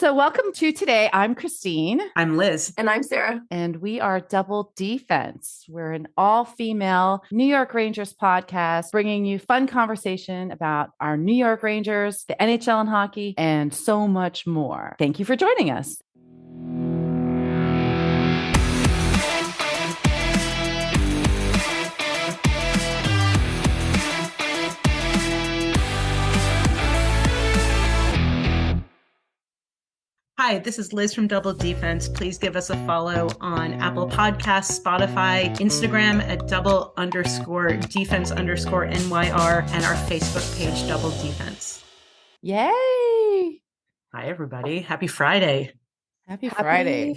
So welcome to today. I'm Christine. I'm Liz. And I'm Sarah. And we are Double Defense. We're an all-female New York Rangers podcast, bringing you fun conversation about our New York Rangers, the NHL and hockey, and so much more. Thank you for joining us. Hi, this is Liz from Double Defense. Please give us a follow on Apple Podcasts, Spotify, Instagram at double_defense_NYR, and our Facebook page, Double Defense. Yay! Hi, everybody. Happy Friday. Happy Friday.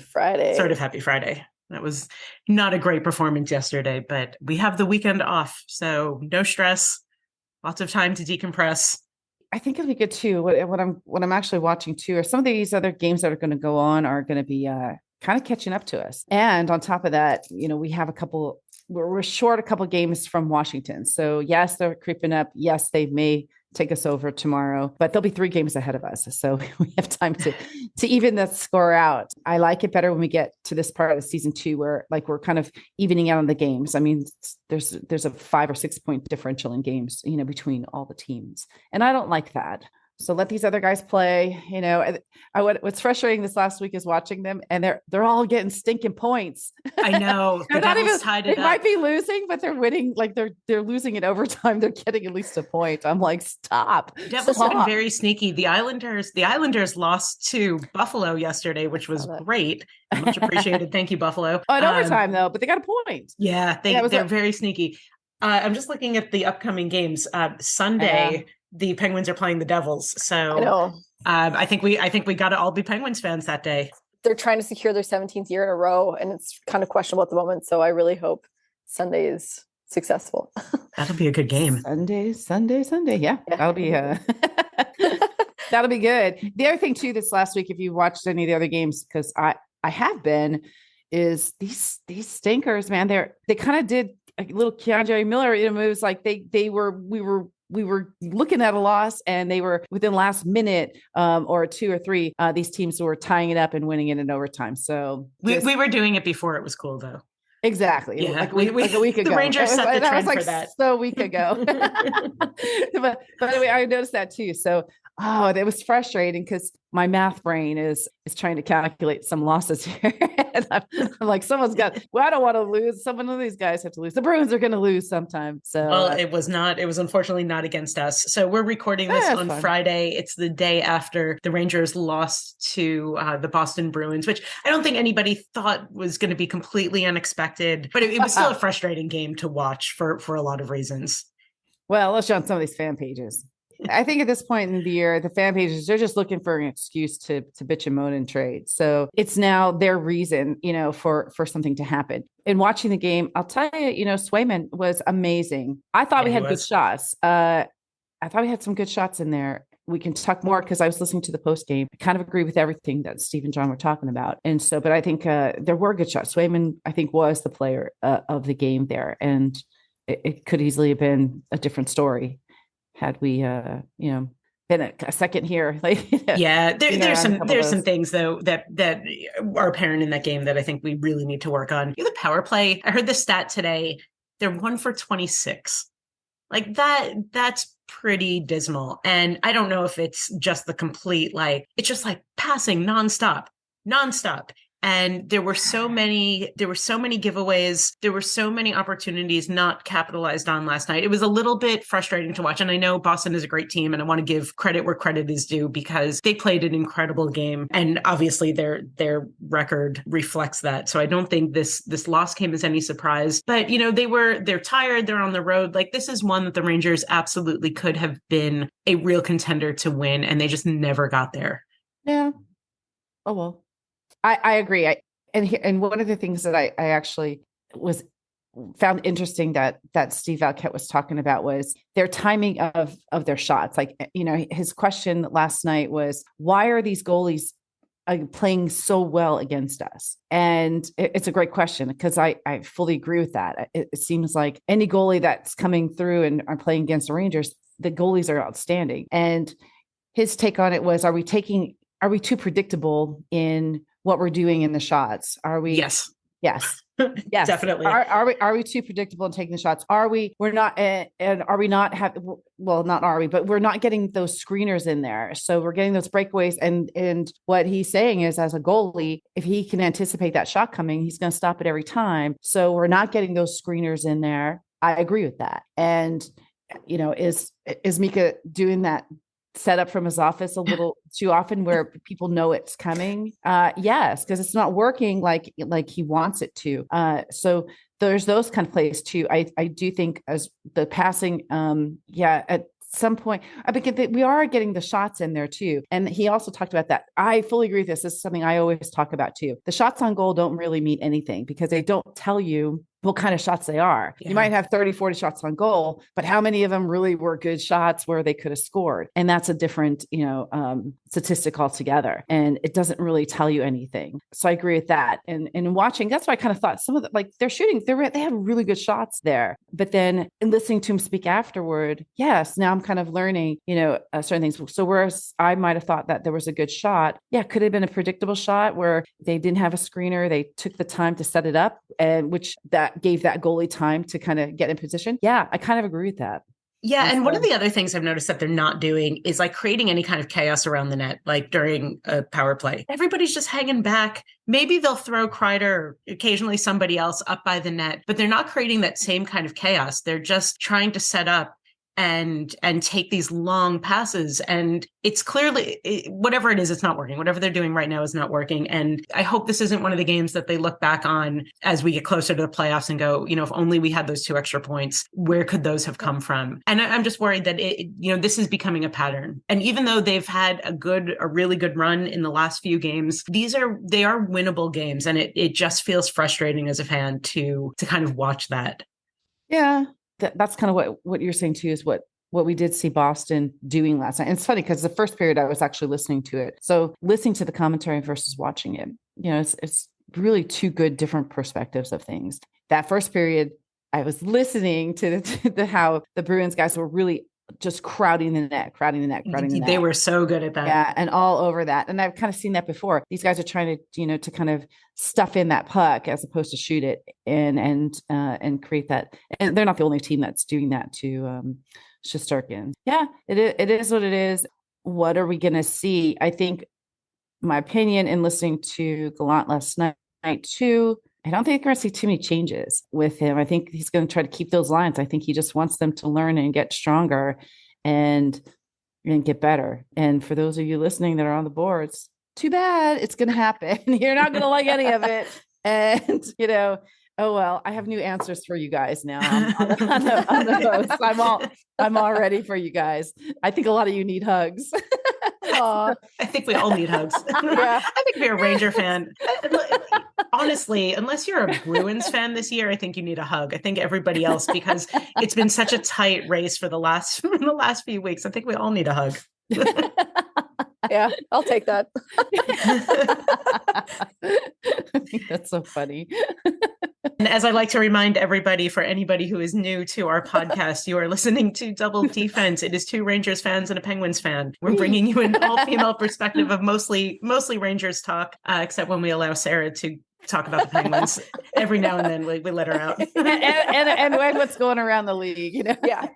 Sort of happy Friday. That was not a great performance yesterday, but we have the weekend off, so no stress, lots of time to decompress. I think it'll be good too. What I'm actually watching too are some of these other games that are going to go on are going to be kind of catching up to us. And on top of that, we have we're short a couple games from Washington. So yes, they're creeping up. Yes, they may take us over tomorrow, but there'll be 3 games ahead of us. So we have time to even the score out. I like it better when we get to this part of the season 2, where we're kind of evening out on the games. I mean, there's a 5 or 6 point differential in games, between all the teams. And I don't like that. So let these other guys play. What's frustrating this last week is watching them, and they're all getting stinking points. I know. They're not even tied it up. They might be losing, but they're winning. Like they're losing in overtime. They're getting at least a point. I'm like, stop. Devils have been very sneaky. The Islanders lost to Buffalo yesterday, which was great. Much appreciated. Thank you, Buffalo. Oh, in overtime though, but they got a point. Yeah, they're very sneaky. I'm just looking at the upcoming games. Sunday. The Penguins are playing the Devils. So I think we got to all be Penguins fans that day. They're trying to secure their 17th year in a row, and it's kind of questionable at the moment. So I really hope Sunday is successful. That'll be a good game. Sunday. Yeah. That'll be that'll be good. The other thing too, this last week, if you watched any of the other games, because I have been, is these stinkers, man. They kind of did a little Keandre Miller moves. Like we were looking at a loss, and they were within the last minute or 2 or 3. These teams were tying it up and winning it in overtime. So we were doing it before it was cool, though. Exactly. Yeah, like a week ago. The Rangers set the trend for that. So a week ago. but anyway, I noticed that too. So it was frustrating because my math brain is trying to calculate some losses here. And I'm like, I don't want to lose. Some of these guys have to lose. The Bruins are going to lose sometime. So it was unfortunately not against us. So we're recording this on Friday. It's the day after the Rangers lost to the Boston Bruins, which I don't think anybody thought was going to be completely unexpected, but it was still a frustrating game to watch for a lot of reasons. Well, let's show on some of these fan pages. I think at this point in the year, the fan pages, they're just looking for an excuse to bitch and moan and trade. So it's now their reason, for something to happen. In watching the game, I'll tell you, Swayman was amazing. I thought we had good shots. I thought we had some good shots in there. We can talk more because I was listening to the post game. I kind of agree with everything that Steve and John were talking about. And so, but I think there were good shots. Swayman, I think, was the player of the game there. And it could easily have been a different story had we, been a second here. There's some things though that are apparent in that game that I think we really need to work on. The power play. I heard the stat today. They're 1 for 26. Like that's pretty dismal. And I don't know if it's just the complete, it's just passing nonstop. And there were so many giveaways. There were so many opportunities not capitalized on last night. It was a little bit frustrating to watch. And I know Boston is a great team, and I want to give credit where credit is due because they played an incredible game. And obviously their record reflects that. So I don't think this loss came as any surprise. But, they're tired. They're on the road. This is one that the Rangers absolutely could have been a real contender to win. And they just never got there. Yeah. Oh, well. I agree. And one of the things that I actually found interesting that Steve Valquette was talking about was their timing of their shots. His question last night was, why are these goalies playing so well against us? And it's a great question because I fully agree with that. It seems like any goalie that's coming through and are playing against the Rangers, the goalies are outstanding. And his take on it was, are we taking are we too predictable in what we're doing in the shots? Are we? Yes. Yes. Yes, definitely. Are we too predictable in taking the shots? We're not, and are we not but we're not getting those screeners in there. So we're getting those breakaways. And what he's saying is, as a goalie, if he can anticipate that shot coming, he's going to stop it every time. So we're not getting those screeners in there. I agree with that. And, is Mika doing that set up from his office a little too often where people know it's coming? Yes, because it's not working like he wants it to. So there's those kind of plays too. I do think as the passing, at some point, because we are getting the shots in there too. And he also talked about that. I fully agree with this. This is something I always talk about too. The shots on goal don't really mean anything because they don't tell you what kind of shots they are. Yeah. You might have 30, 40 shots on goal, but how many of them really were good shots where they could have scored? And that's a different, statistic altogether. And it doesn't really tell you anything. So I agree with that. And watching, that's why I kind of thought some of the, they're shooting, they have really good shots there. But then in listening to him speak afterward, yes, now I'm kind of learning, certain things. So whereas I might have thought that there was a good shot, could have been a predictable shot where they didn't have a screener. They took the time to set it up, and which that gave that goalie time to kind of get in position. Yeah, I kind of agree with that. Yeah. And one of the other things I've noticed that they're not doing is creating any kind of chaos around the net, during a power play. Everybody's just hanging back. Maybe they'll throw Kreider or occasionally somebody else up by the net, but they're not creating that same kind of chaos. They're just trying to set up and take these long passes. And it's clearly, whatever it is, it's not working. Whatever they're doing right now is not working. And I hope this isn't one of the games that they look back on as we get closer to the playoffs and go, if only we had those 2 extra points, where could those have come from? And I'm just worried that this is becoming a pattern. And even though they've had a really good run in the last few games, they are winnable games. And it just feels frustrating as a fan to kind of watch that. Yeah. That's kind of what you're saying too, is what we did see Boston doing last night. And it's funny because the first period I was actually listening to it. So listening to the commentary versus watching it, it's really 2 good different perspectives of things. That first period, I was listening to how the Bruins guys were really just crowding the net. They were so good at that. Yeah. And all over that. And I've kind of seen that before. These guys are trying to, to kind of stuff in that puck as opposed to shoot it and create that. And they're not the only team that's doing that to Shesterkin. Yeah, it is what it is. What are we going to see? I think my opinion in listening to Gallant last night too, I don't think we're going to see too many changes with him. I think he's going to try to keep those lines. I think he just wants them to learn and get stronger and get better. And for those of you listening that are on the boards, too bad it's going to happen. You're not going to like any of it. And, oh, well, I have new answers for you guys now on the post. I'm all ready for you guys. I think a lot of you need hugs. I think we all need hugs. Yeah. I think if you're a Ranger fan, honestly, unless you're a Bruins fan this year, I think you need a hug. I think everybody else, because it's been such a tight race for the last few weeks. I think we all need a hug. Yeah, I'll take that. I think that's so funny. And as I like to remind everybody, for anybody who is new to our podcast, you are listening to Double Defense. It is 2 Rangers fans and a Penguins fan. We're bringing you an all-female perspective of mostly Rangers talk, except when we allow Sarah to talk about the Penguins. Every now and then we let her out. and what's going around the league, Yeah.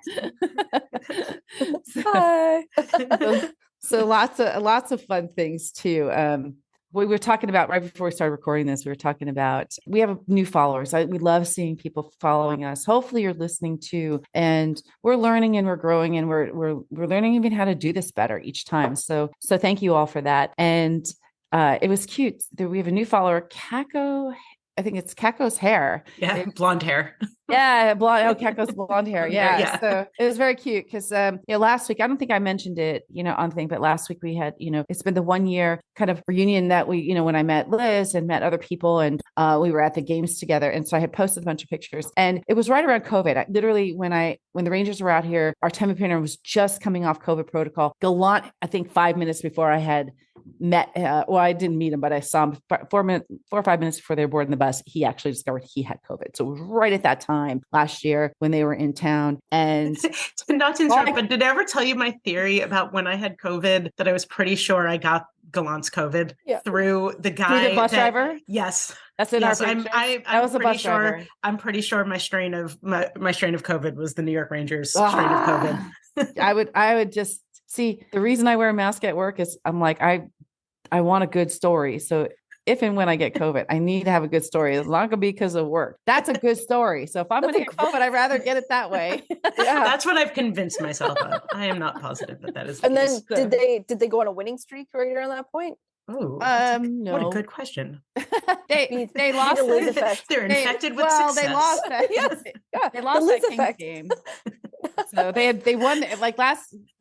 So lots of fun things too. We were talking about right before we started recording this, we were talking about, we have new followers. We love seeing people following us. Hopefully you're listening too. And we're learning and we're growing and we're learning even how to do this better each time. So thank you all for that. And it was cute that we have a new follower, Kako. I think it's Kako's hair. Yeah, blonde hair. Yeah, blonde. Oh, Kako's blonde hair. Yeah. So it was very cute because last week, I don't think I mentioned it, on thing, but last week we had, it's been the 1 year kind of reunion that we, when I met Liz and met other people, and we were at the games together. And so I had posted a bunch of pictures, and it was right around COVID. Literally when the Rangers were out here, our time of was just coming off COVID protocol. Gallant, I think 5 minutes before I had met, I didn't meet him, but I saw him 4 or 5 minutes before they were boarding the bus. He actually discovered he had COVID. So it was right at that time last year when they were in town. And not to interrupt, but did I ever tell you my theory about when I had COVID, that I was pretty sure I got Gallant's COVID Yeah. through the Through guy. the bus driver? Yes. That's in Yes, our I'm pictures? I, That was a pretty bus sure. driver. I'm pretty sure my strain of COVID was the New York Rangers strain of COVID. I would just see, the reason I wear a mask at work is I'm like, I want a good story. So if and when I get COVID, I need to have a good story. It's not going to be because of work. That's a good story. So if I'm going to get COVID, I'd rather get it that way. Yeah. That's what I've convinced myself of. I am not positive that is the And case. then did they go on a winning streak right around that point? Oh, no. What a good question. they lost. They're infected with well, success. they lost that. Yes. Yeah, they lost that Kings game. So they won, like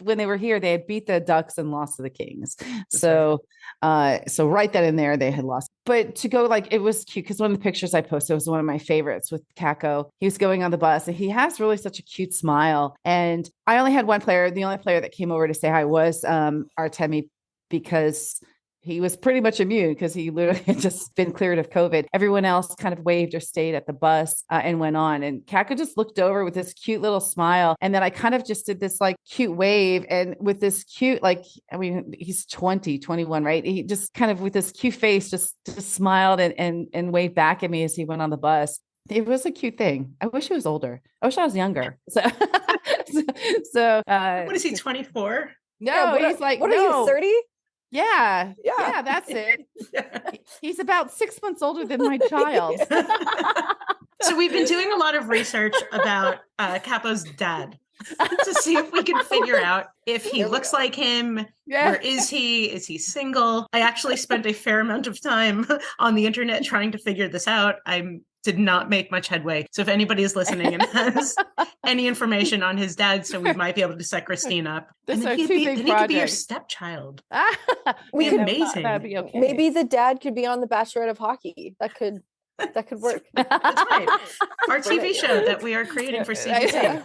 when they were here, they had beat the Ducks and lost to the Kings. So right then and there they had lost. But to go, like, it was cute because one of the pictures I posted was one of my favorites with Kako. He was going on the bus and he has really such a cute smile. And I only had one player. The only player that came over to say hi was Artemi, because he was pretty much immune because he literally had just been cleared of COVID. Everyone else kind of waved or stayed at the bus and went on. And Kako just looked over with this cute little smile. And then I kind of just did this like cute wave. And with this cute, like, I mean, he's 21, right? He just kind of with this cute face, just smiled and waved back at me as he went on the bus. It was a cute thing. I wish he was older. I wish I was younger. So what is he, 24? No, yeah, he's like, what are you, 30? Yeah, that's it. He's about 6 months older than my child. So we've been doing a lot of research about Capo's dad to see if we can figure out if he looks like him. Yeah. Where is he? Is he single? I actually spent a fair amount of time on the internet trying to figure this out. I did not make much headway. So if anybody is listening and has any information on his dad, so we might be able to set Christine up. This And then is he could be your stepchild. We could, amazing. That'd be okay. Maybe the dad could be on The Bachelorette of Hockey. That could work. That's right. Our TV show that we are creating for CBC.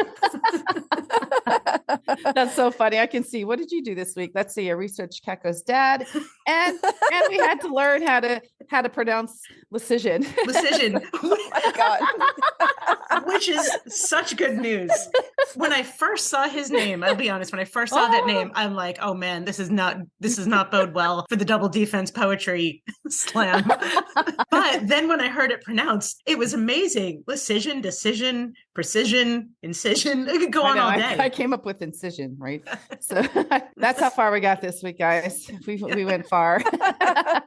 That's so funny. I can see. What did you do this week? Let's see. I researched Kako's dad, and we had to learn how to pronounce Lecision. Lecision. Oh my God. Which is such good news. When I first saw his name, I'll be honest, when I first saw that name, I'm like, oh man, this is not bode well for the double defense poetry slam. But then when I heard it pronounced, it was amazing. Lecision, decision, precision, incision. It could go on all day. I came up with incision, right? So that's how far we got this week, guys. We went far. A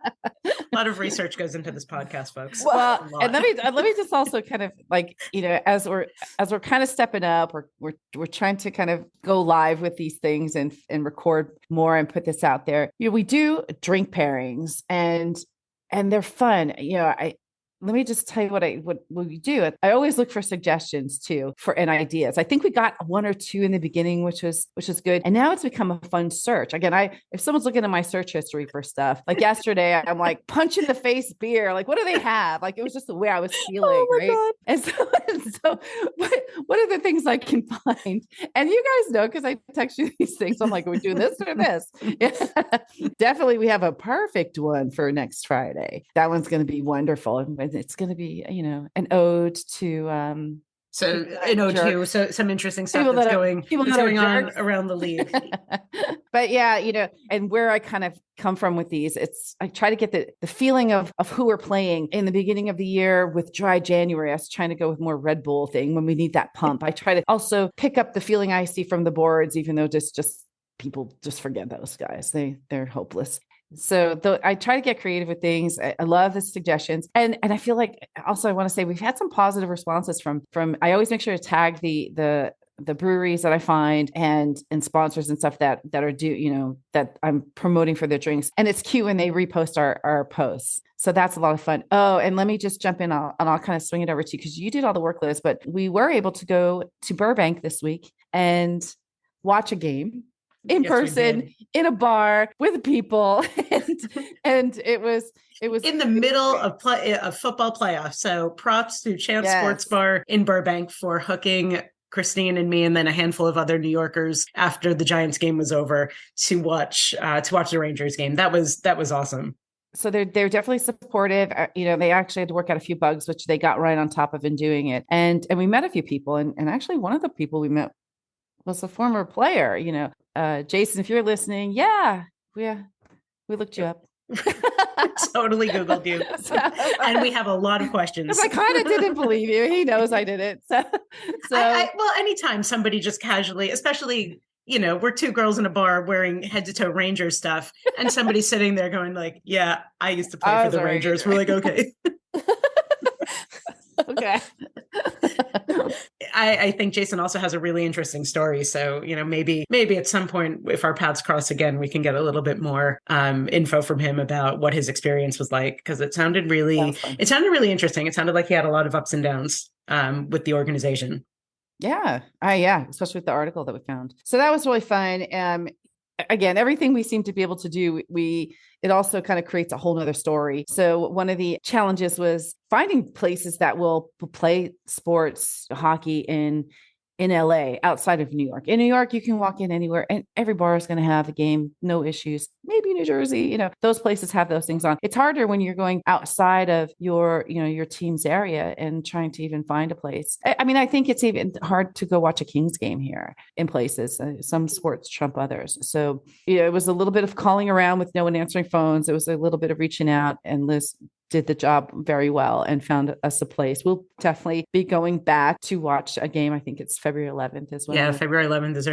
lot of research goes into this podcast, folks. Well, and let me just also kind of like, as we're kind of stepping up, we're trying to kind of go live with these things and record more and put this out there. We do drink pairings and they're fun. Let me just tell you what we do. I always look for suggestions too, and ideas. I think we got one or two in the beginning, which was good. And now it's become a fun search. Again, if someone's looking at my search history for stuff, like yesterday, I'm like punch in the face beer. Like, what do they have? Like, it was just the way I was feeling, right? God. And so what are the things I can find? And you guys know, because I text you these things. I'm like, are we doing this or this? Yeah. Definitely, we have a perfect one for next Friday. That one's going to be wonderful. And it's going to be, an ode to some interesting stuff that's going on around the league. But yeah, and where I kind of come from with these, I try to get the feeling of who we're playing in the beginning of the year. With dry January, I was trying to go with more Red Bull thing when we need that pump. I try to also pick up the feeling I see from the boards, even though just people just forget those guys. They're hopeless. So I try to get creative with things. I love the suggestions. And I feel like also I want to say we've had some positive responses from I always make sure to tag the breweries that I find and sponsors and stuff that are due, that I'm promoting for their drinks. And it's cute when they repost our posts. So that's a lot of fun. Oh, and let me just jump in. I'll kind of swing it over to you because you did all the work, Liz, but we were able to go to Burbank this week and watch a game in person in a bar with people. And it was in the middle of football playoffs. So props to Champ Sports Bar in Burbank for hooking Christine and me and then a handful of other New Yorkers after the Giants game was over to watch the Rangers game. That was awesome. So they're definitely supportive. They actually had to work out a few bugs, which they got right on top of in doing it. And we met a few people, and actually one of the people we met was a former player. Jason, if you're listening, yeah. We looked you up. Totally Googled you. And we have a lot of questions. Because I kind of didn't believe you. He knows I did it. So well, anytime somebody just casually, especially, we're two girls in a bar wearing head to toe Rangers stuff, and somebody's sitting there going like, yeah, I used to play for the Rangers. We're like, okay. Okay. I think Jason also has a really interesting story. So, maybe at some point, if our paths cross again, we can get a little bit more info from him about what his experience was like. Because it sounded really interesting. It sounded like he had a lot of ups and downs with the organization. Yeah. Especially with the article that we found. So that was really fun. Again, everything we seem to be able to do, it also kind of creates a whole nother story. So one of the challenges was finding places that will play sports, hockey in LA, outside of New York. In New York, you can walk in anywhere and every bar is going to have a game, no issues. Maybe New Jersey, those places have those things on. It's harder when you're going outside of your team's area and trying to even find a place. I mean, I think it's even hard to go watch a Kings game here in places. Some sports trump others. So it was a little bit of calling around with no one answering phones. It was a little bit of reaching out, and Liz did the job very well and found us a place. We'll definitely be going back to watch a game. I think it's February 11th as well. Yeah, February 11th is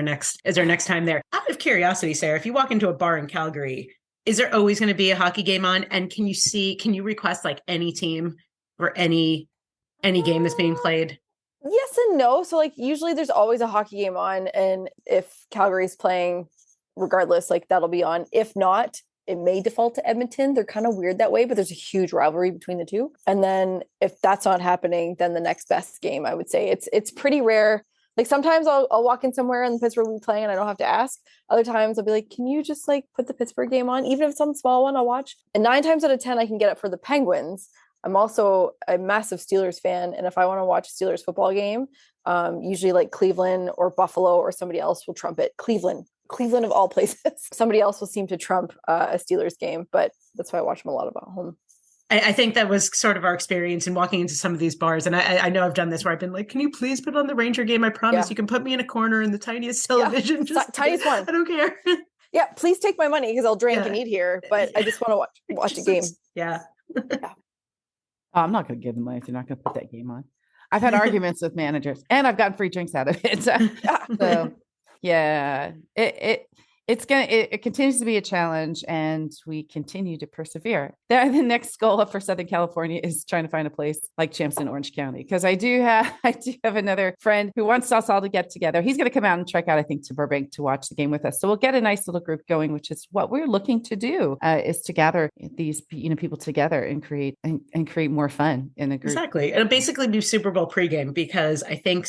our next time there. Out of curiosity, Sarah, if you walk into a bar in Calgary, is there always going to be a hockey game on? And can you request like any team or any game that's being played? Yes and no. So like usually there's always a hockey game on, and if Calgary's playing, regardless, like that'll be on. If not, it may default to Edmonton. They're kind of weird that way, but there's a huge rivalry between the two. And then if that's not happening, then the next best game, I would say it's pretty rare. Like sometimes I'll walk in somewhere and Pittsburgh will be playing and I don't have to ask. Other times I'll be like, can you just like put the Pittsburgh game on? Even if it's some small one, I'll watch. And 9 times out of 10, I can get it for the Penguins. I'm also a massive Steelers fan. And if I want to watch a Steelers football game, usually like Cleveland or Buffalo or somebody else will trump it. Cleveland of all places. Somebody else will seem to trump a Steelers game, but that's why I watch them a lot about home. I think that was sort of our experience in walking into some of these bars. And I know I've done this where I've been like, can you please put on the Ranger game? I promise you can put me in a corner in the tiniest television. Yeah. Just tiniest one. I don't care. Yeah, please take my money because I'll drink and eat here, but I just want to watch a game. Yeah. I'm not going to give them money if you're not going to put that game on. I've had arguments with managers and I've gotten free drinks out of it. So yeah, it continues to be a challenge, and we continue to persevere. The next goal for Southern California is trying to find a place like Champs in Orange County, because I do have another friend who wants us all to get together. He's going to come out and trek out, I think, to Burbank to watch the game with us. So we'll get a nice little group going, which is what we're looking to do, is to gather these people together and create more fun in the group. Exactly. It'll basically be Super Bowl pregame, because I think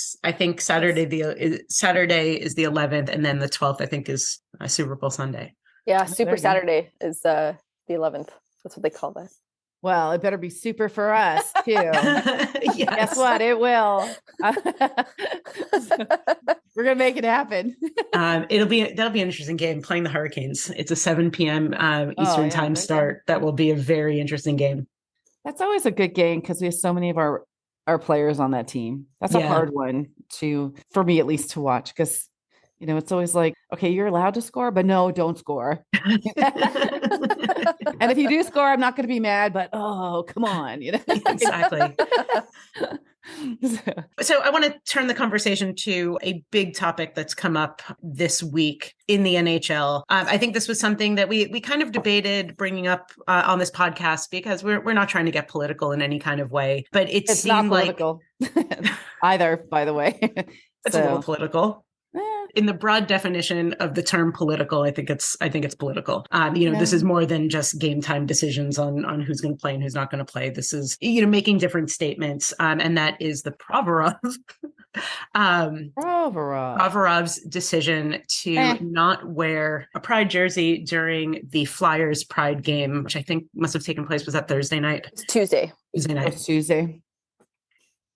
Saturday is the 11th, and then the 12th I think is Super Bowl Sunday. Yeah, Super Saturday is the 11th. That's what they call that. Well, it better be super for us too. Yes. Guess what? It will. We're gonna make it happen. That'll be an interesting game, playing the Hurricanes. It's a 7 p.m. Eastern time start. That will be a very interesting game. That's always a good game because we have so many of our players on that team. That's a hard one for me at least to watch, because it's always like, okay, you're allowed to score, but no, don't score. And if you do score, I'm not going to be mad, but come on, Exactly. So I want to turn the conversation to a big topic that's come up this week in the NHL. I think this was something that we kind of debated bringing up on this podcast, because we're not trying to get political in any kind of way, but it's not political either, by the way. It's a little political. In the broad definition of the term political, I think it's political. This is more than just game time decisions on who's going to play and who's not going to play. This is, making different statements. And that is the Provorov's decision to not wear a Pride jersey during the Flyers Pride game, which I think must have taken place. Was that Thursday night? It's Tuesday. Tuesday night. It's Tuesday.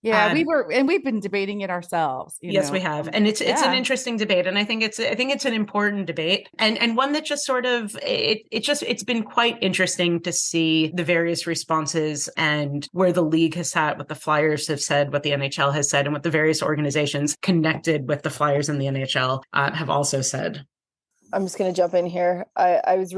Yeah, we've been debating it ourselves. Yes, we have. And it's an interesting debate. And I think it's an important debate, and one that just sort of, it's been quite interesting to see the various responses and where the league has sat, what the Flyers have said, what the NHL has said, and what the various organizations connected with the Flyers and the NHL have also said. I'm just going to jump in here. I was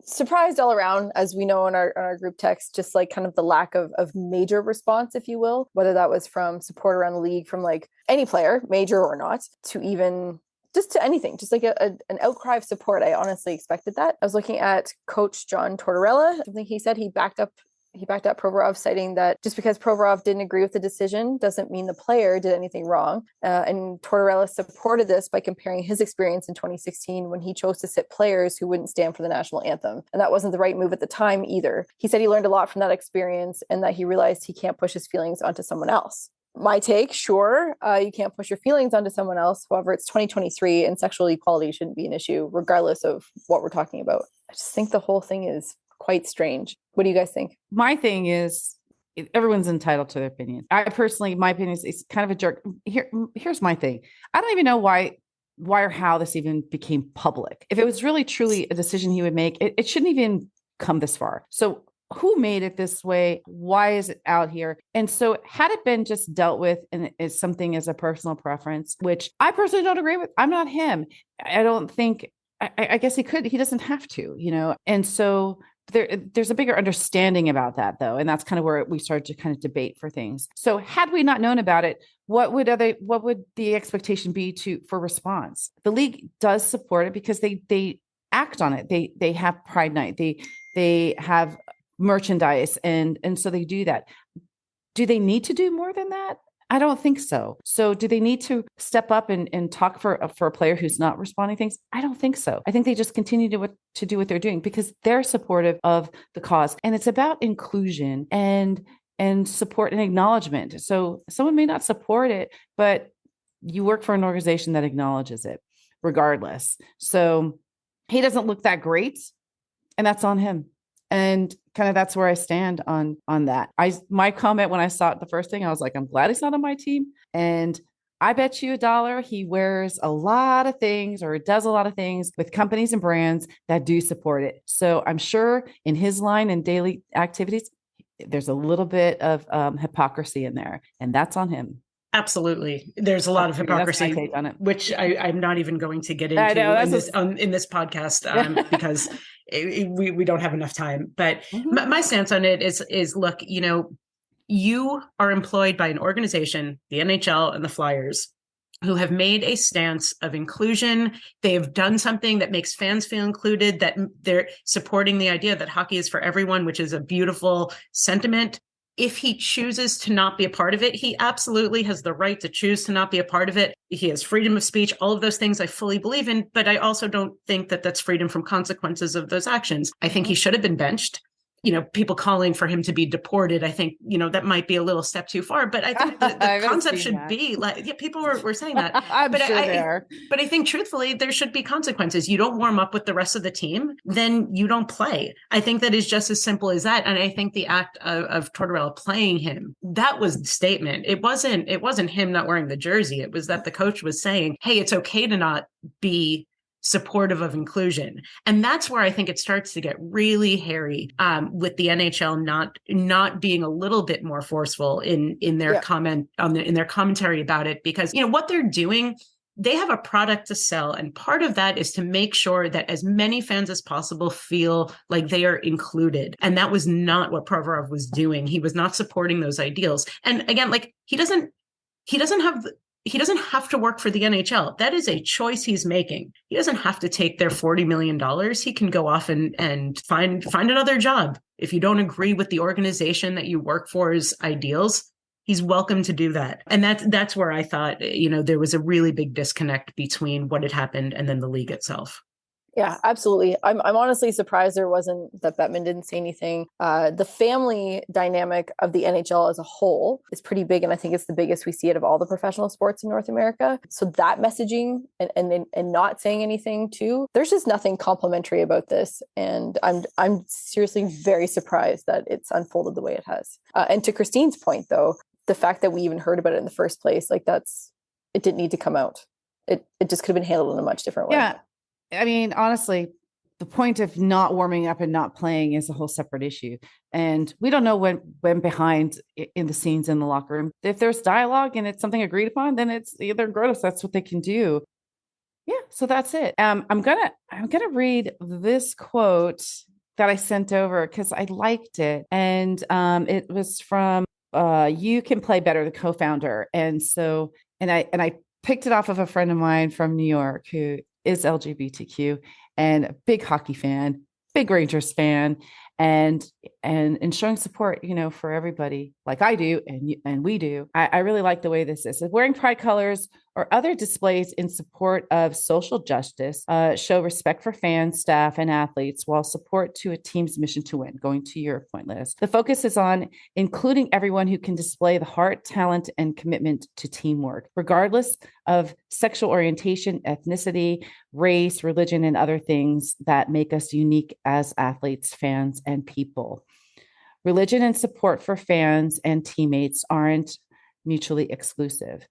surprised all around, as we know in our group text, just like kind of the lack of major response, if you will, whether that was from support around the league, from like any player, major or not, to even just to anything, just like an outcry of support. I honestly expected that. I was looking at Coach John Tortorella. I think he said he backed up Provorov, citing that just because Provorov didn't agree with the decision doesn't mean the player did anything wrong. And Tortorella supported this by comparing his experience in 2016 when he chose to sit players who wouldn't stand for the national anthem. And that wasn't the right move at the time either. He said he learned a lot from that experience and that he realized he can't push his feelings onto someone else. My take, sure, you can't push your feelings onto someone else. However, it's 2023 and sexual equality shouldn't be an issue regardless of what we're talking about. I just think the whole thing is quite strange. What do you guys think? My thing is, everyone's entitled to their opinion. I personally, my opinion is kind of a jerk. Here's my thing. I don't even know why or how this even became public. If it was really truly a decision he would make, it shouldn't even come this far. So who made it this way? Why is it out here? And so had it been just dealt with and as something as a personal preference, which I personally don't agree with, I'm not him. I don't think, I guess he doesn't have to, and so there's a bigger understanding about that though. And that's kind of where we started to kind of debate for things. So had we not known about it, what would the expectation be for response? The league does support it because they act on it. They have Pride Night. They have merchandise. And so they do that. Do they need to do more than that? I don't think so. So do they need to step up and talk for a player who's not responding things? I don't think so. I think they just continue to do what they're doing because they're supportive of the cause. And it's about inclusion and support and acknowledgement. So someone may not support it, but you work for an organization that acknowledges it regardless. So he doesn't look that great, and that's on him. And kind of that's where I stand on that. My comment when I saw it the first thing, I was like, I'm glad he's not on my team. And I bet you $1 he wears a lot of things or does a lot of things with companies and brands that do support it. So I'm sure in his line and daily activities, there's a little bit of hypocrisy in there, and that's on him. Absolutely. There's a lot of hypocrisy, on it. Which I'm not even going to get into in this podcast because we don't have enough time. But my stance on it is, look, you are employed by an organization, the NHL and the Flyers, who have made a stance of inclusion. They have done something that makes fans feel included, that they're supporting the idea that hockey is for everyone, which is a beautiful sentiment. If he chooses to not be a part of it, he absolutely has the right to choose to not be a part of it. He has freedom of speech, all of those things I fully believe in, but I also don't think that that's freedom from consequences of those actions. I think he should have been benched. People calling for him to be deported, I think, that might be a little step too far, but I think the concept should be like, people were saying that. But I think truthfully, there should be consequences. You don't warm up with the rest of the team, then you don't play. I think that is just as simple as that. And I think the act of Tortorella playing him, that was the statement. It wasn't him not wearing the jersey. It was that the coach was saying, hey, it's okay to not be supportive of inclusion. And that's where I think it starts to get really hairy with the NHL not being a little bit more forceful in their in their commentary about it, because what they're doing, they have a product to sell, and part of that is to make sure that as many fans as possible feel like they are included. And that was not what Provorov was doing. He was not supporting those ideals. And again, like he doesn't have to work for the NHL. That is a choice he's making. He doesn't have to take their $40 million. He can go off and find another job. If you don't agree with the organization that you work for's ideals, he's welcome to do that. And that's where I thought, there was a really big disconnect between what had happened and then the league itself. Yeah, absolutely. I'm honestly surprised that Bettman didn't say anything. The family dynamic of the NHL as a whole is pretty big, and I think it's the biggest we see out of all the professional sports in North America. So that messaging and not saying anything too, there's just nothing complimentary about this, and I'm seriously very surprised that it's unfolded the way it has. And to Christine's point, though, the fact that we even heard about it in the first place, it didn't need to come out. It just could have been handled in a much different way. Yeah. I mean, honestly, the point of not warming up and not playing is a whole separate issue. And we don't know when behind in the scenes in the locker room. If there's dialogue and it's something agreed upon, then it's either gross. That's what they can do. So that's it. I'm gonna read this quote that I sent over because I liked it, and it was from You Can Play Better, the co-founder, and I picked it off of a friend of mine from New York who is LGBTQ and a big hockey fan, big Rangers fan, and showing support, for everybody like I do and we do. I really like the way this is. Wearing pride colors or other displays in support of social justice show respect for fans, staff, and athletes, while support to a team's mission to win. Going to your point, Liz. The focus is on including everyone who can display the heart, talent, and commitment to teamwork, regardless of sexual orientation, ethnicity, race, religion, and other things that make us unique as athletes, fans, and people. Religion and support for fans and teammates aren't mutually exclusive.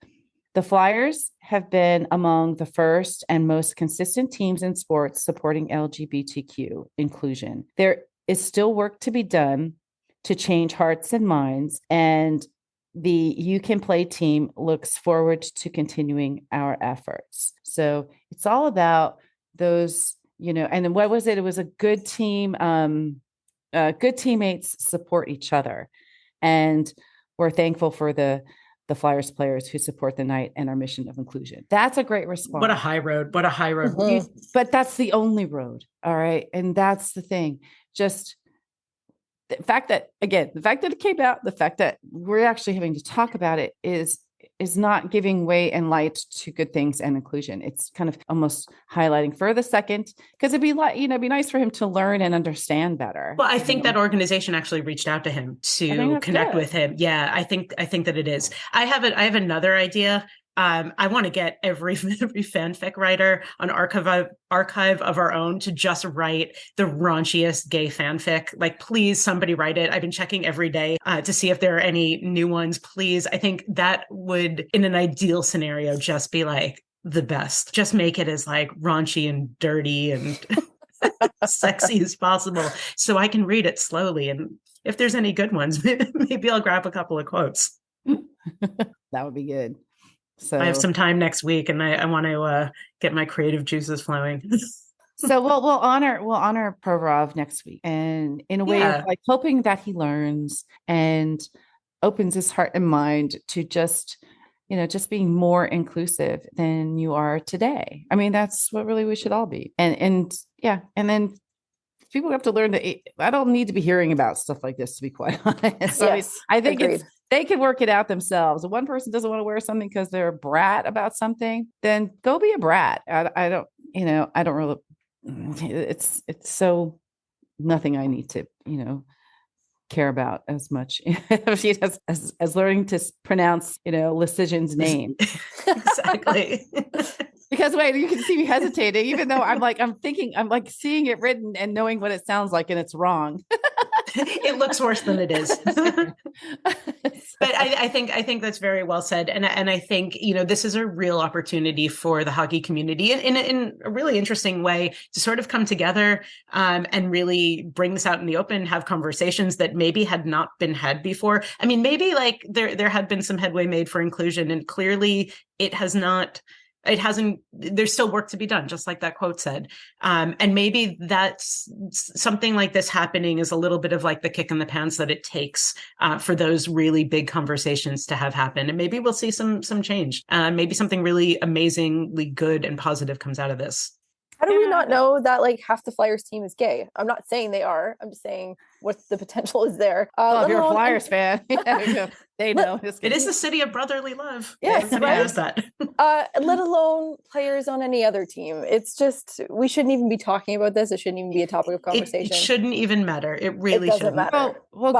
The Flyers have been among the first and most consistent teams in sports supporting LGBTQ inclusion. There is still work to be done to change hearts and minds, and the You Can Play team looks forward to continuing our efforts. So it's all about those, and what was it? It was a good team. Good teammates support each other. And we're thankful for the Flyers players who support the night and our mission of inclusion. That's a great response. What a high road. Mm-hmm. But that's the only road. All right. And that's the thing. Just the fact that it came out, the fact that we're actually having to talk about it is not giving way and light to good things and inclusion. It's kind of almost highlighting for the second, because it'd be nice for him to learn and understand better. Well, I think that organization actually reached out to him to connect with him. Yeah, I think that it is. I have another idea. I want to get every fanfic writer on archive of our own to just write the raunchiest gay fanfic. Like, please, somebody write it. I've been checking every day to see if there are any new ones. Please. I think that would, in an ideal scenario, just be like the best. Just make it as like raunchy and dirty and sexy as possible so I can read it slowly. And if there's any good ones, maybe I'll grab a couple of quotes. That would be good. So I have some time next week, and I want to get my creative juices flowing. So we'll honor Provorov next week, and in a way of like hoping that he learns and opens his heart and mind to just being more inclusive than you are today. I mean, that's what really we should all be. And then people have to learn that I don't need to be hearing about stuff like this, to be quite honest. So yes, I think agreed. They can work it out themselves. If one person doesn't want to wear something because they're a brat about something, then go be a brat. I don't really, it's so nothing I need to, care about as much as learning to pronounce, Lysigen's name. Exactly. Because wait, you can see me hesitating, even though I'm seeing it written and knowing what it sounds like, and it's wrong. It looks worse than it is. But I think that's very well said. And I think, this is a real opportunity for the hockey community in a really interesting way to sort of come together and really bring this out in the open, have conversations that maybe had not been had before. I mean, maybe like there had been some headway made for inclusion, and clearly it hasn't, there's still work to be done, just like that quote said. And maybe that's something like this happening is a little bit of like the kick in the pants that it takes for those really big conversations to have happen. And maybe we'll see some change. Maybe something really amazingly good and positive comes out of this. How do we not know that like half the Flyers team is gay? I'm not saying they are. I'm just saying what the potential is there. If you're a Flyers fan, they know. It is the city of brotherly love. Yes, everybody knows that. Let alone players on any other team. It's just, we shouldn't even be talking about this. It shouldn't even be a topic of conversation. It shouldn't even matter. It really doesn't shouldn't matter. Well,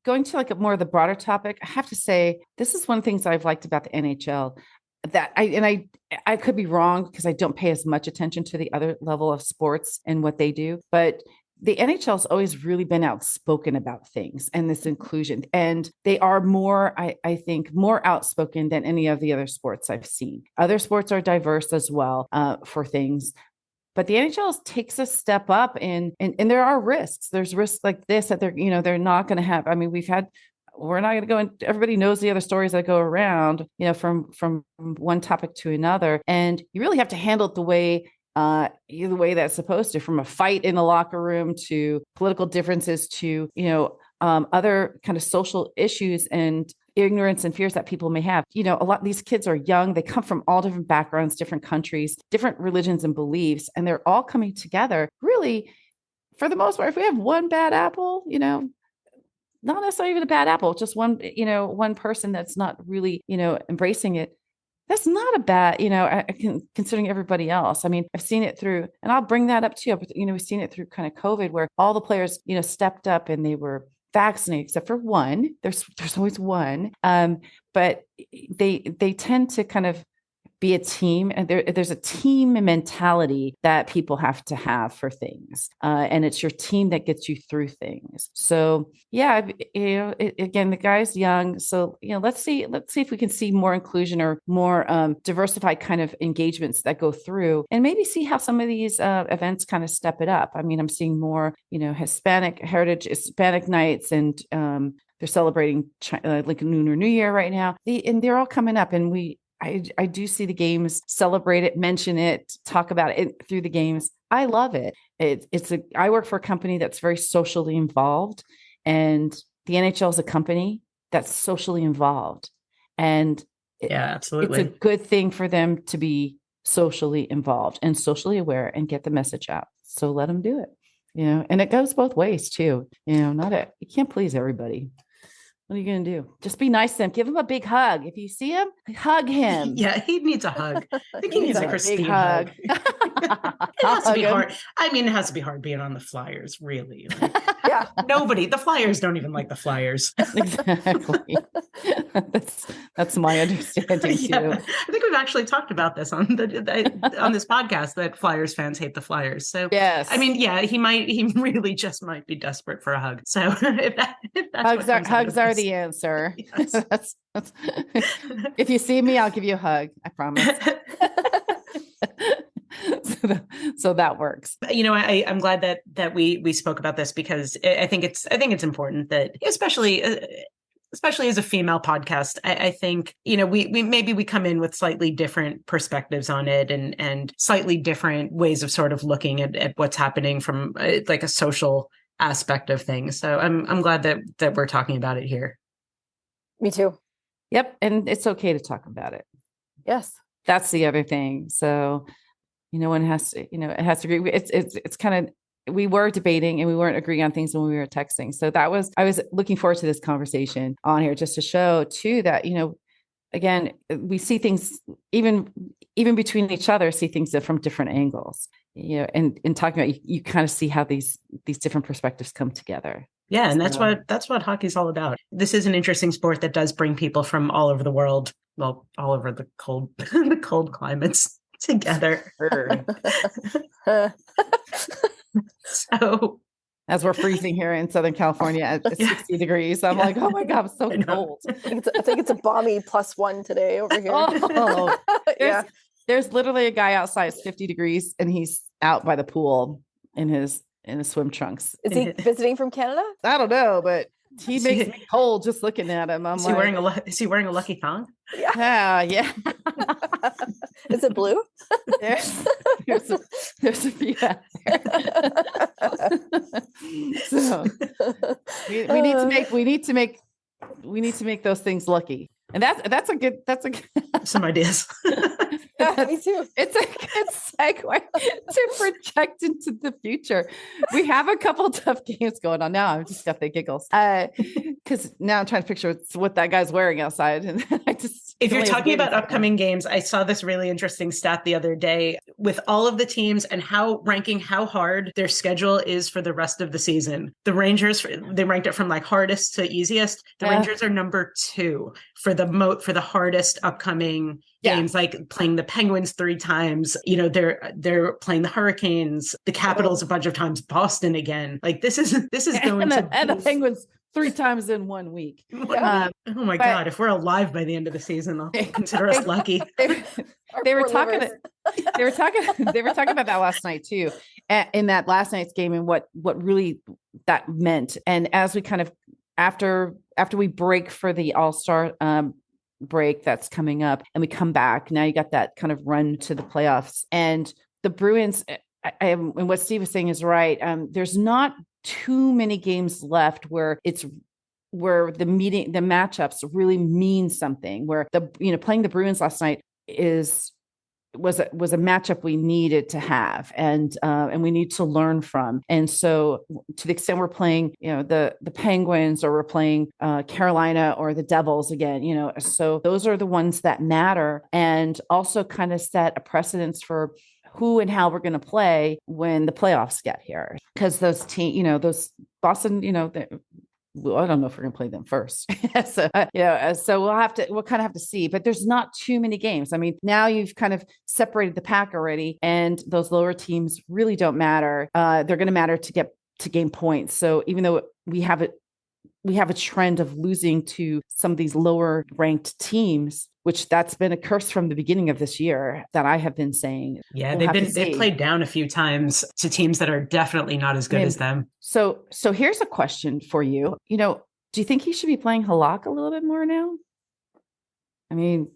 going to like a more of the broader topic, I have to say this is one of the things I've liked about the NHL. That I could be wrong because I don't pay as much attention to the other level of sports and what they do, but the NHL has always really been outspoken about things and this inclusion, and they are more, I think, more outspoken than any of the other sports I've seen. Other sports are diverse as well for things, but the NHL takes a step up, and there are risks. There's risks like this that they're not going to have. I mean, we've had we're not going to go in. Everybody knows the other stories that go around, from one topic to another. And you really have to handle it the way that's supposed to, from a fight in the locker room to political differences to, other kind of social issues and ignorance and fears that people may have. A lot of these kids are young. They come from all different backgrounds, different countries, different religions and beliefs, and they're all coming together really, for the most part. If we have one bad apple, not necessarily even a bad apple, just one person that's not really, embracing it. That's not a bad, considering everybody else. I mean, I've seen it through, and I'll bring that up too. But, we've seen it through kind of COVID, where all the players, stepped up and they were vaccinated, except for one. There's always one, but they tend to kind of be a team, and there's a team mentality that people have to have for things, and it's your team that gets you through things. So yeah, again, the guy's young, so let's see if we can see more inclusion or more diversified kind of engagements that go through, and maybe see how some of these events kind of step it up. I mean, I'm seeing more Hispanic nights, and they're celebrating like Lunar New Year right now, and they're all coming up, and I do see the games celebrate it, mention it, talk about it through the games. I love it. I work for a company that's very socially involved, and the NHL is a company that's socially involved. And absolutely. It's a good thing for them to be socially involved and socially aware and get the message out. So let them do it, and it goes both ways too. You can't please everybody. What are you going to do? Just be nice to him. Give him a big hug. If you see him, hug him. Yeah, he needs a hug. I think he needs a Christine hug. It has to be hard. I mean, it has to be hard being on the Flyers, really. Yeah. The Flyers don't even like the Flyers. Exactly. That's my understanding too. Yeah. I think we've actually talked about this on this podcast, that Flyers fans hate the Flyers. So yes, I mean, yeah, he really just might be desperate for a hug. So if that's hugs are the answer. Yes. that's if you see me, I'll give you a hug. I promise. So that works. I'm glad that we spoke about this, because I think it's important that, especially as a female podcast, I think, we come in with slightly different perspectives on it, and slightly different ways of sort of looking at what's happening from like a social aspect of things. So I'm glad that we're talking about it here. Me too. Yep. And it's okay to talk about it. Yes. That's the other thing. So, one has to, it has to agree. It's kind of, we were debating and we weren't agreeing on things when we were texting. So I was looking forward to this conversation on here, just to show too that, again, we see things even between each other, see things from different angles, and in talking about, you kind of see how these different perspectives come together. Yeah. And that's what hockey's all about. This is an interesting sport that does bring people from all over the world, well, all over the cold, the cold climates together. So as we're freezing here in Southern California at 60 degrees, I'm like, oh my God, I'm so cold. I think it's a balmy +1 today over here. There's literally a guy outside. It's 50 degrees and he's out by the pool in his swim trunks. Is he visiting from Canada? I don't know, but he makes me cold just looking at him. Is he wearing a lucky thong? Yeah. Yeah. Is it blue? There's a few out there. So we need to make those things lucky. And that's a good some ideas. Yeah, me too. It's a good segue to project into the future. We have a couple tough games going on now. I've just got the giggles because now I'm trying to picture what that guy's wearing outside. And if you're talking about upcoming games, I saw this really interesting stat the other day with all of the teams and ranking how hard their schedule is for the rest of the season. The Rangers, they ranked it from like hardest to easiest. The Rangers are number 2 for the hardest upcoming games, like playing the Penguins 3 times. They're playing the Hurricanes, the Capitals a bunch of times, Boston again. Like this is going and the Penguins 3 times in 1 week. Oh my God! If we're alive by the end of the season, I'll consider us lucky. They were talking about that last night too, in that last night's game, and what really that meant. And as we kind of after after we break for the All-Star break that's coming up and we come back, now you got that kind of run to the playoffs. And the Bruins, and what Steve was saying is right. There's not too many games left where the matchups really mean something, where playing the Bruins last night was a matchup we needed to have, and we need to learn from. And so to the extent we're playing, the Penguins, or we're playing Carolina or the Devils again, so those are the ones that matter, and also kind of set a precedence for who and how we're going to to when the playoffs get here. Because those those Boston, I don't know if we're going to play them first. So we'll kind of have to see, but there's not too many games. I mean, now you've kind of separated the pack already, and those lower teams really don't matter. They're going to matter to gain points. So even though we have a trend of losing to some of these lower ranked teams, which that's been a curse from the beginning of this year that I have been saying. Yeah, they've played down a few times to teams that are definitely not as good as them. So here's a question for you. Do you think he should be playing Halak a little bit more now? I mean,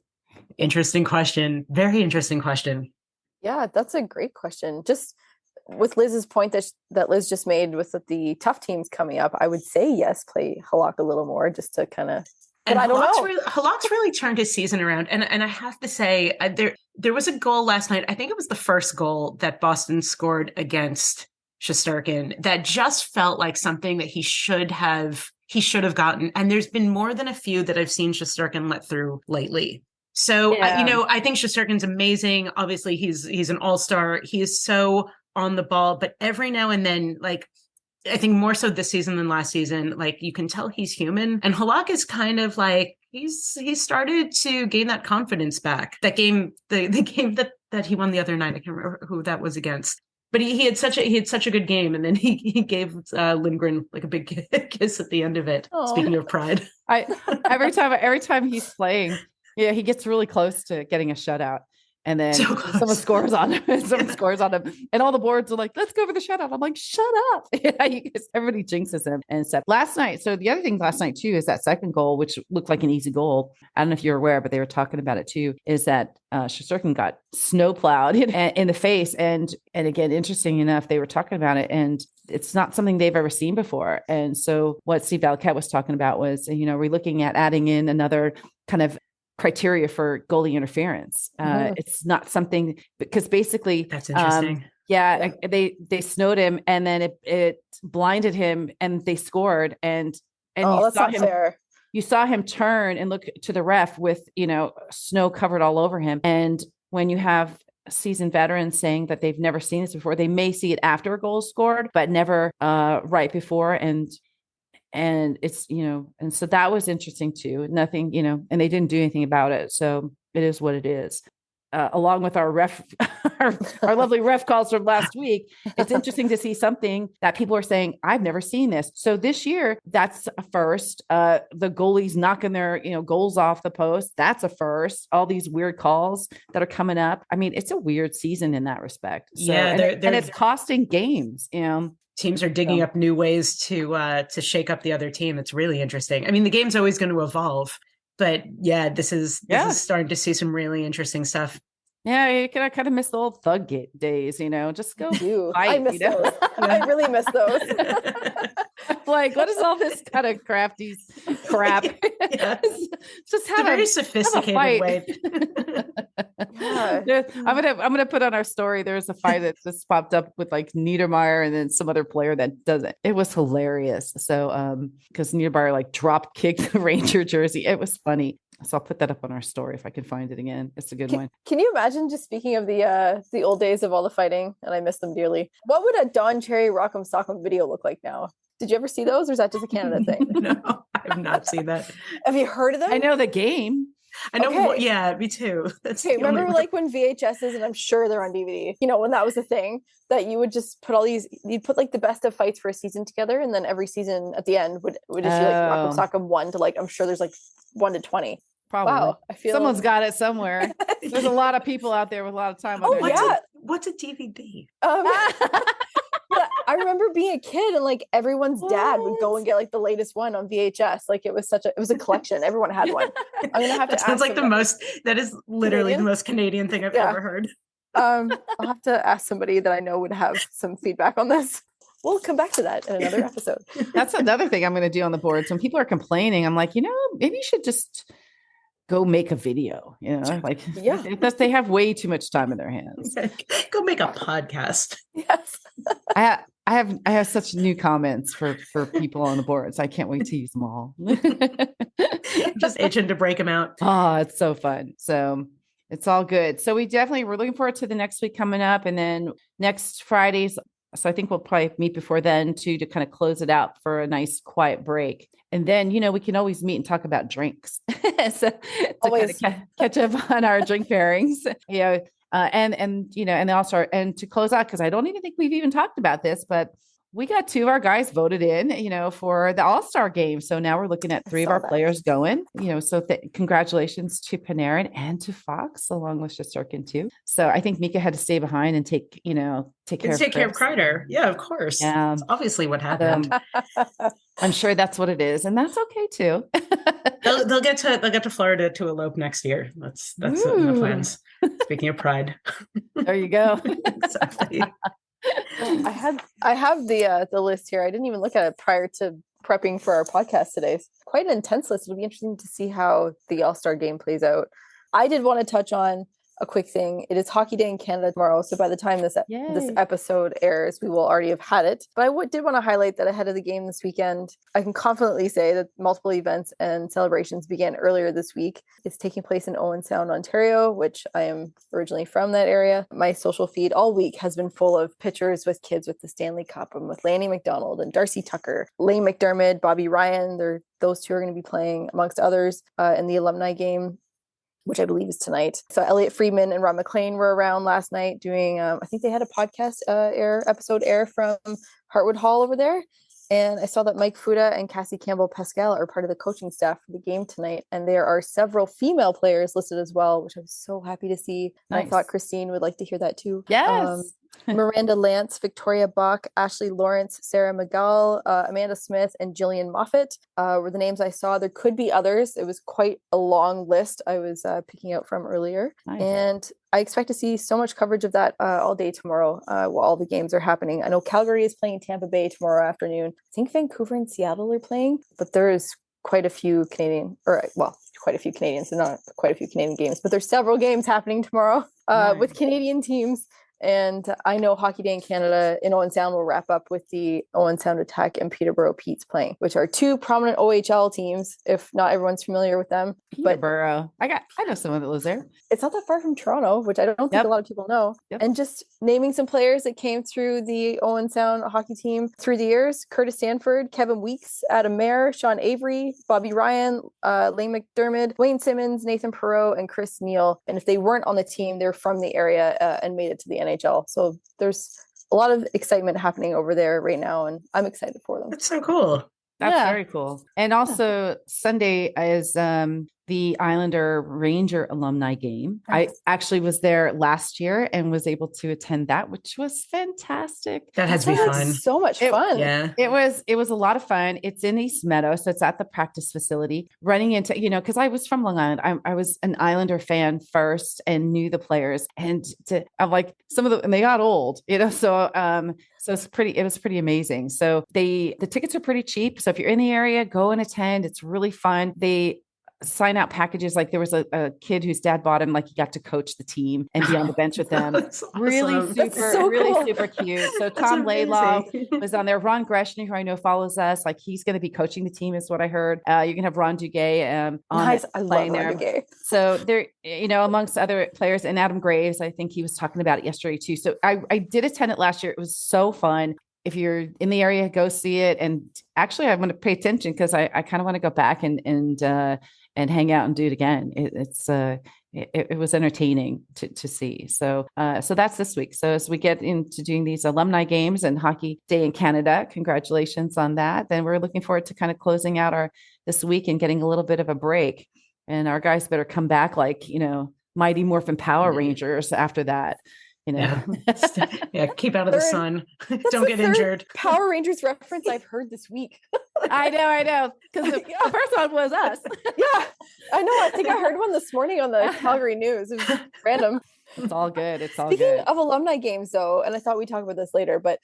interesting question. Very interesting question. Yeah, that's a great question. Just with Liz's point that Liz just made with the tough teams coming up, I would say yes, play Halak a little more just to kind of. But I don't know. Halak's really turned his season around, and I have to say there was a goal last night. I think it was the first goal that Boston scored against Shesterkin that just felt like something that he should have gotten. And there's been more than a few that I've seen Shesterkin let through lately. So I think Shesterkin's amazing. Obviously, he's an all-star. He is so on the ball, but every now and then, I think more so this season than last season, you can tell he's human. And Halak is kind of he's started to gain that confidence back. That game, the game that he won the other night, I can't remember who that was against. But he had such a good game, and then he gave Lindgren a big kiss at the end of it. Aww. Speaking of pride, every time he's playing, he gets really close to getting a shutout. And then someone scores on him. And all the boards are like, let's go for the shutout. I'm like, shut up. Everybody jinxes him and stuff. Last night, so the other thing last night too is that second goal, which looked like an easy goal. I don't know if you're aware, but they were talking about it too, is that Shesterkin got snowplowed in the face. And again, interesting enough, they were talking about it, and it's not something they've ever seen before. And so what Steve Valiquette was talking about was, we're looking at adding in another kind of criteria for goalie interference. It's not something, because basically that's interesting. They snowed him, and then it blinded him, and they scored. And that's not fair. You saw him turn and look to the ref with snow covered all over him. And when you have seasoned veterans saying that they've never seen this before, they may see it after a goal is scored, but never right before. And it's, and so that was interesting too. Nothing, and they didn't do anything about it. So it is what it is. Along with our our lovely ref calls from last week, it's interesting to see something that people are saying, I've never seen this. So this year, that's a first. The goalies knocking their, goals off the post. That's a first. All these weird calls that are coming up. I mean, it's a weird season in that respect. So, and it's costing games, Teams are digging up new ways to shake up the other team. It's really interesting. I mean, the game's always going to evolve, but this is starting to see some really interesting stuff. Yeah, you kind of miss the old thug days, just go fight. I miss those. I really miss those. What is all this kind of crafty crap? Just have a very sophisticated way. I'm gonna put on our story. There's a fight that just popped up with Niedermeyer and then some other player that does it. It was hilarious. So because Niedermeyer drop kicked the Ranger jersey. It was funny. So I'll put that up on our story if I can find it again. It's a good one. Can you imagine, just speaking of the old days of all the fighting, and I miss them dearly, what would a Don Cherry Rock'em Sock'em video look like now? Did you ever see those, or is that just a Canada thing? No, I have not seen that. Have you heard of them? I know the game. I know. Okay. Yeah, me too. That's okay. Remember when VHSs, and I'm sure they're on DVD, when that was a thing, that you would just put you'd put the best of fights for a season together, and then every season at the end would just be Rock'em Sock'em 1 to I'm sure there's 1 to 20. Probably. Wow, I feel someone's got it somewhere. There's a lot of people out there with a lot of time on their hands. What's a DVD? I I remember being a kid and like everyone's dad would go and get like the latest one on VHS. Like it was a collection. Everyone had one. I'm gonna have to sounds ask like that is literally the most Canadian thing I've ever heard. I'll have to ask somebody that I know would have some feedback on this. We'll come back to that in another episode. That's another thing I'm going to do on the boards. When people are complaining, I'm like, maybe you should just go make a video, like they have way too much time in their hands. Go make a podcast. Yes. I have such new comments for people on the boards. I can't wait to use them all. Just itching to break them out. Oh, it's so fun. So it's all good. So we're looking forward to the next week coming up, and then next Fridays. So I think we'll probably meet before then too, to kind of close it out for a nice quiet break. And then, we can always meet and talk about drinks. So to kind of catch up on our drink pairings, and also, and to close out, because I don't even think we've even talked about this, but we got 2 of our guys voted in, for the All-Star game. So now we're looking at 3 of our players going, so congratulations to Panarin and to Fox, along with Shesterkin too. So I think Mika had to stay behind and take care of Kreider. Yeah, of course. Yeah. That's obviously what happened. I'm sure that's what it is. And that's okay too. they'll get to Florida to elope next year. That's in the plans. Speaking of pride. There you go. Exactly. I have the list here. I didn't even look at it prior to prepping for our podcast today. It's quite an intense list. It'll be interesting to see how the All-Star game plays out. I did want to touch on a quick thing. It is Hockey Day in Canada tomorrow. So by the time this episode airs, we will already have had it. But I did want to highlight that ahead of the game this weekend, I can confidently say that multiple events and celebrations began earlier this week. It's taking place in Owen Sound, Ontario, which I am originally from that area. My social feed all week has been full of pictures with kids with the Stanley Cup and with Lanny McDonald and Darcy Tucker, Lane McDermott, Bobby Ryan. Those 2 are going to be playing amongst others in the alumni game, which I believe is tonight. So Elliot Friedman and Rob McLean were around last night doing, I think they had a podcast episode air from Hartwood Hall over there. And I saw that Mike Fuda and Cassie Campbell-Pascal are part of the coaching staff for the game tonight. And there are several female players listed as well, which I'm so happy to see. Nice. I thought Christine would like to hear that too. Yes. Miranda Lance, Victoria Bach, Ashley Lawrence, Sarah McGall, Amanda Smith, and Jillian Moffat were the names I saw. There could be others. It was quite a long list I was picking out from earlier. Nice. And I expect to see so much coverage of that all day tomorrow while all the games are happening. I know Calgary is playing Tampa Bay tomorrow afternoon. I think Vancouver and Seattle are playing, but there is quite a few Canadians, and not quite a few Canadian games, but there's several games happening tomorrow with Canadian teams. And I know Hockey Day in Canada in Owen Sound will wrap up with the Owen Sound Attack and Peterborough Petes playing, which are 2 prominent OHL teams, if not everyone's familiar with them. Peterborough. I know someone that lives there. It's not that far from Toronto, which I don't think a lot of people know. Yep. And just naming some players that came through the Owen Sound hockey team through the years: Curtis Stanford, Kevin Weeks, Adam Mayer, Sean Avery, Bobby Ryan, Lane McDermott, Wayne Simmons, Nathan Perreault, and Chris Neal. And if they weren't on the team, they're from the area and made it to the NHL. So there's a lot of excitement happening over there right now, and I'm excited for them. That's so cool. That's very cool. And also Sunday is the Islander Ranger alumni game. Nice. I actually was there last year and was able to attend that, which was fantastic. That has been fun. So much fun. It was a lot of fun. It's in East Meadow, so it's at the practice facility. Running into, because I was from Long Island. I was an Islander fan first and knew the players, and I'm like and they got old, so it was pretty amazing. So the tickets are pretty cheap. So if you're in the area, go and attend. It's really fun. They sign out packages. Like there was a kid whose dad bought him, like he got to coach the team and be on the bench with them. Awesome. Really super cute. So Tom Laylaw was on there. Ron Greshny, who I know follows us, like he's going to be coaching the team is what I heard. You're going to have Ron Duguay nice. I love Ron Duguay. So there, amongst other players, and Adam Graves, I think he was talking about it yesterday too. So I did attend it last year. It was so fun. If you're in the area, go see it. And actually I want to pay attention because I kind of want to go back and hang out and do it again. It was entertaining to see. So that's this week. So as we get into doing these alumni games and Hockey Day in Canada, congratulations on that. Then we're looking forward to kind of closing out this week and getting a little bit of a break. And our guys better come back like, Mighty Morphin Power Rangers after that. you know. Yeah, keep out of the sun. Don't get injured. Power Rangers reference I've heard this week. I know. Because the first one was us. Yeah, I know. I think I heard one this morning on the Calgary News. It was random. It's all good. It's all Speaking good. of alumni games, though, and I thought we'd talk about this later, but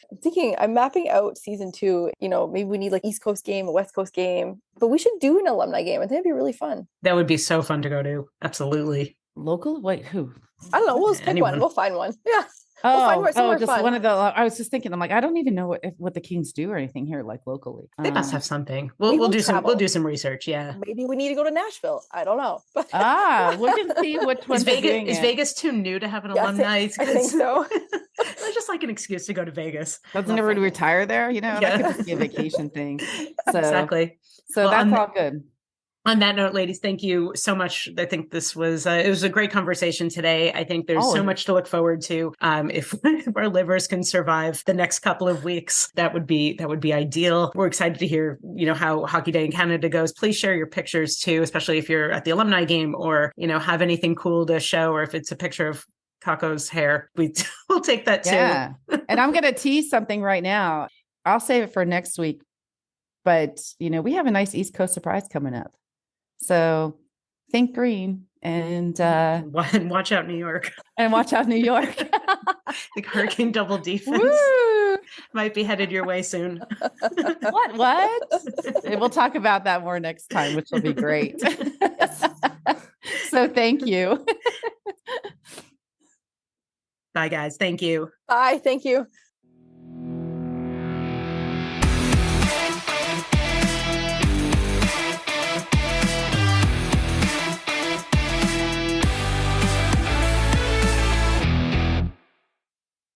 I'm mapping out season 2. You know, maybe we need like East Coast game, a West Coast game, but we should do an alumni game. I think it'd be really fun. That would be so fun to go to. Absolutely. Local? Wait, who? I don't know. We'll just pick one. We'll find one. Yeah. Just fun. One of the. I was just thinking. I'm like, I don't even know what the Kings do or anything here, like locally. They must have something. We'll do some research. Yeah. Maybe we need to go to Nashville. I don't know. We can see which one's doing Is Vegas too new to have an alumni? I think so. It's just like an excuse to go to Vegas. Doesn't everybody retire there? You know, that could just be a vacation thing. So, exactly. So that's all good. On that note, ladies, thank you so much. I think this was it was a great conversation today. I think there's so much to look forward to. If our livers can survive the next couple of weeks, that would be ideal. We're excited to hear, how Hockey Day in Canada goes. Please share your pictures too, especially if you're at the alumni game or, have anything cool to show, or if it's a picture of Kako's hair, we'll take that too. Yeah. And I'm going to tease something right now. I'll save it for next week. But, we have a nice East Coast surprise coming up. So think green and watch out, New York. And watch out, New York. The Hurricane Double Defense might be headed your way soon. What? We'll talk about that more next time, which will be great. So thank you. Bye, guys. Thank you. Bye. Thank you.